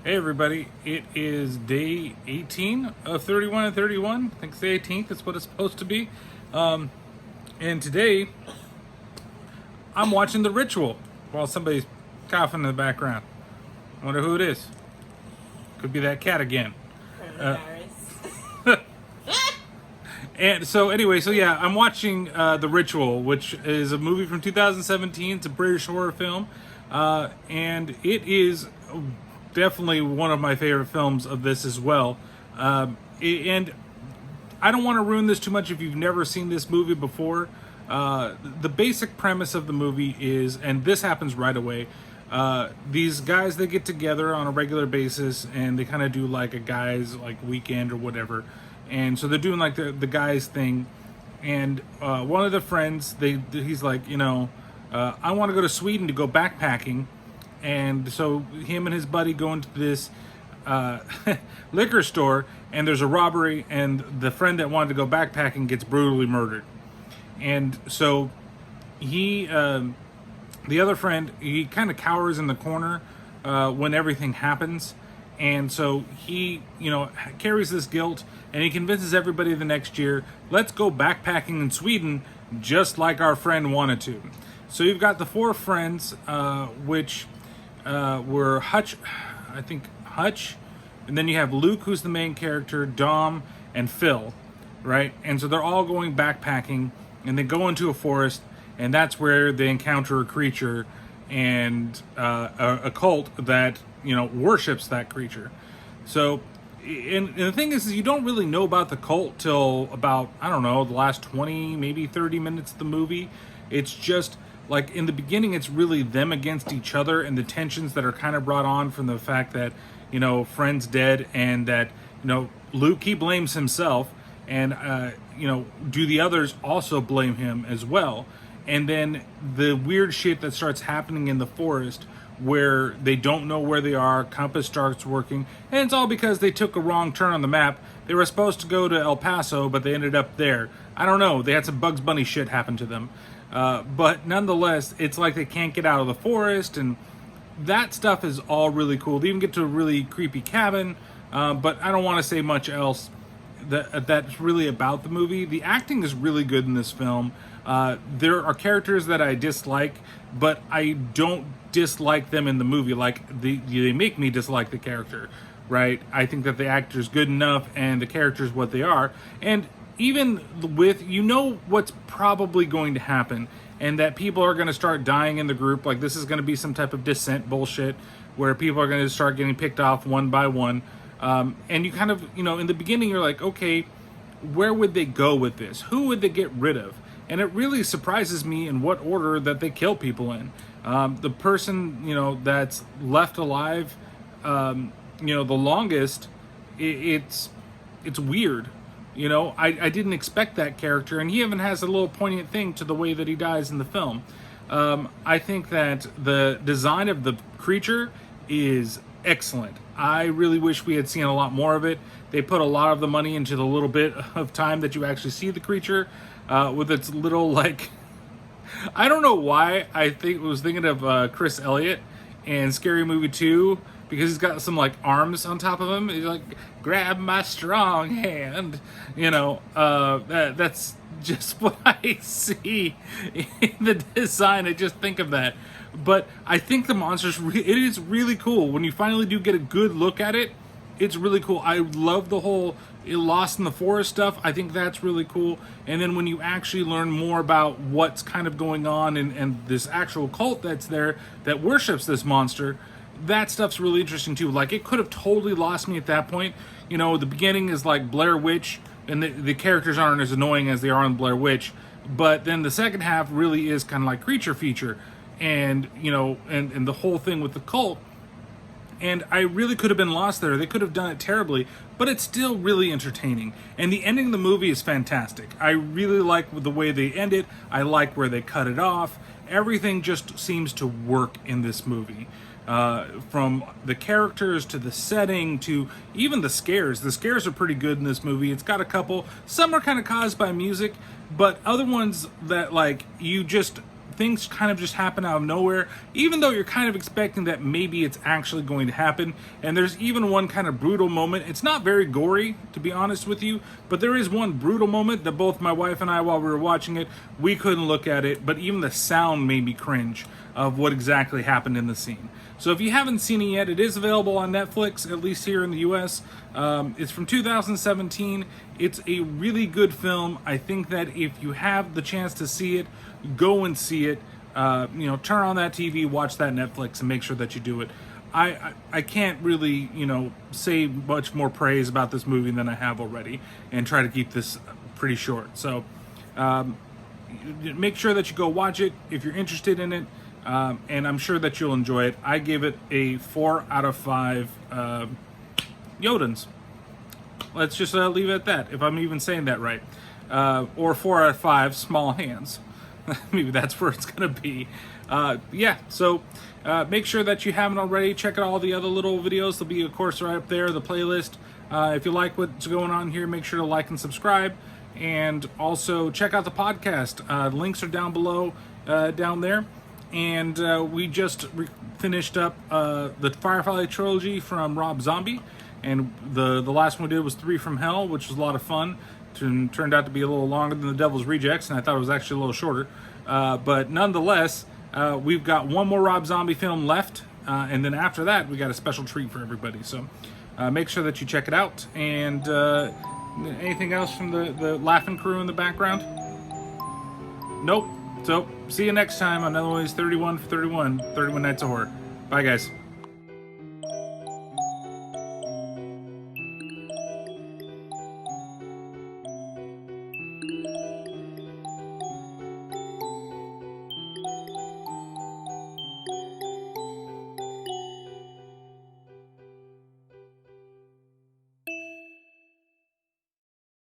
Hey everybody, it is day 18 of 31 and 31. I think it's the 18th, it's what it's supposed to be. And today, I'm watching The Ritual while somebody's coughing in the background. I wonder who it is. Could be that cat again. Coronavirus. And so anyway, I'm watching The Ritual, which is a movie from 2017. It's a British horror film. And it is definitely one of my favorite films of this as well. And I don't want to ruin this too much if you've never seen this movie before. The basic premise of the movie is, and this happens right away, these guys, they get together on a regular basis and they kind of do like a guys like weekend or whatever. And so they're doing like the guys thing. And one of the friends, he's like, I want to go to Sweden to go backpacking. And so him and his buddy go into this liquor store, and there's a robbery, and the friend that wanted to go backpacking gets brutally murdered. And so the other friend, he kind of cowers in the corner when everything happens. And so he, carries this guilt, and he convinces everybody the next year, let's go backpacking in Sweden just like our friend wanted to. So you've got the four friends, which were Hutch, and then you have Luke, who's the main character, Dom, and Phil, right? And so they're all going backpacking, and they go into a forest, and that's where they encounter a creature and a cult that worships that creature. So, and the thing is you don't really know about the cult till about, I don't know, the last 20, maybe 30 minutes of the movie. It's just like in the beginning, it's really them against each other and the tensions that are kind of brought on from the fact that, friend's dead, and that, Luke, he blames himself, and, do the others also blame him as well? And then the weird shit that starts happening in the forest where they don't know where they are, compass starts working, and it's all because they took a wrong turn on the map. They were supposed to go to El Paso, but they ended up there. I don't know, they had some Bugs Bunny shit happen to them. But nonetheless, it's like they can't get out of the forest, and that stuff is all really cool. They even get to a really creepy cabin, but I don't want to say much else that's really about the movie. The acting is really good in this film. There are characters that I dislike, but I don't dislike them in the movie. Like, they make me dislike the character, right? I think that the actor's good enough and the character's what they are. And even with, what's probably going to happen, and that people are going to start dying in the group. Like, this is going to be some type of descent bullshit where people are going to start getting picked off one by one. And you kind of, in the beginning, you're like, okay, where would they go with this? Who would they get rid of? And it really surprises me in what order that they kill people in. The person, that's left alive, the longest, it's weird. I didn't expect that character, and he even has a little poignant thing to the way that he dies in the film. I think that the design of the creature is excellent. I really wish we had seen a lot more of it. They put a lot of the money into the little bit of time that you actually see the creature, with its little, like, I don't know why I was thinking of Chris Elliott in Scary Movie 2, because he's got some like arms on top of him. He's like, grab my strong hand. That's just what I see in the design. I just think of that. But I think the monster's it is really cool. When you finally do get a good look at it, it's really cool. I love the whole Lost in the Forest stuff. I think that's really cool. And then when you actually learn more about what's kind of going on and this actual cult that's there that worships this monster, that stuff's really interesting too. Like, it could have totally lost me at that point. The beginning is like Blair Witch, and the characters aren't as annoying as they are on Blair Witch. But then the second half really is kind of like Creature Feature, and and the whole thing with the cult. And I really could have been lost there. They could have done it terribly, but it's still really entertaining. And the ending of the movie is fantastic. I really like the way they end it. I like where they cut it off. Everything just seems to work in this movie. From the characters to the setting to even the scares. The scares are pretty good in this movie. It's got a couple. Some are kind of caused by music, but other ones that, like, you just things kind of just happen out of nowhere, even though you're kind of expecting that maybe it's actually going to happen. And there's even one kind of brutal moment. It's not very gory, to be honest with you, but there is one brutal moment that both my wife and I, while we were watching it, we couldn't look at it, but even the sound made me cringe of what exactly happened in the scene. So if you haven't seen it yet, it is available on Netflix, at least here in the US. It's from 2017. It's a really good film. I think that if you have the chance to see it, go and see it. Turn on that TV, watch that Netflix, and make sure that you do it. I can't really, say much more praise about this movie than I have already, and try to keep this pretty short. So make sure that you go watch it if you're interested in it. And I'm sure that you'll enjoy it. I give it a 4 out of 5 Jötunns. Let's just leave it at that, if I'm even saying that right. Or 4 out of 5 small hands. Maybe that's where it's going to be. So make sure that you haven't already. Check out all the other little videos. They'll be, of course, right up there, the playlist. If you like what's going on here, make sure to like and subscribe. And also check out the podcast. Links are down below, down there. And we just finished up the Firefly trilogy from Rob Zombie, and the last one we did was 3 from Hell, which was a lot of fun. Turned out to be a little longer than The Devil's Rejects, and I thought it was actually a little shorter. But nonetheless, we've got one more Rob Zombie film left, and then after that, we got a special treat for everybody. So make sure that you check it out. And anything else from the laughing crew in the background? Nope. So, see you next time on Eloise 31 for 31 Nights of Horror. Bye, guys.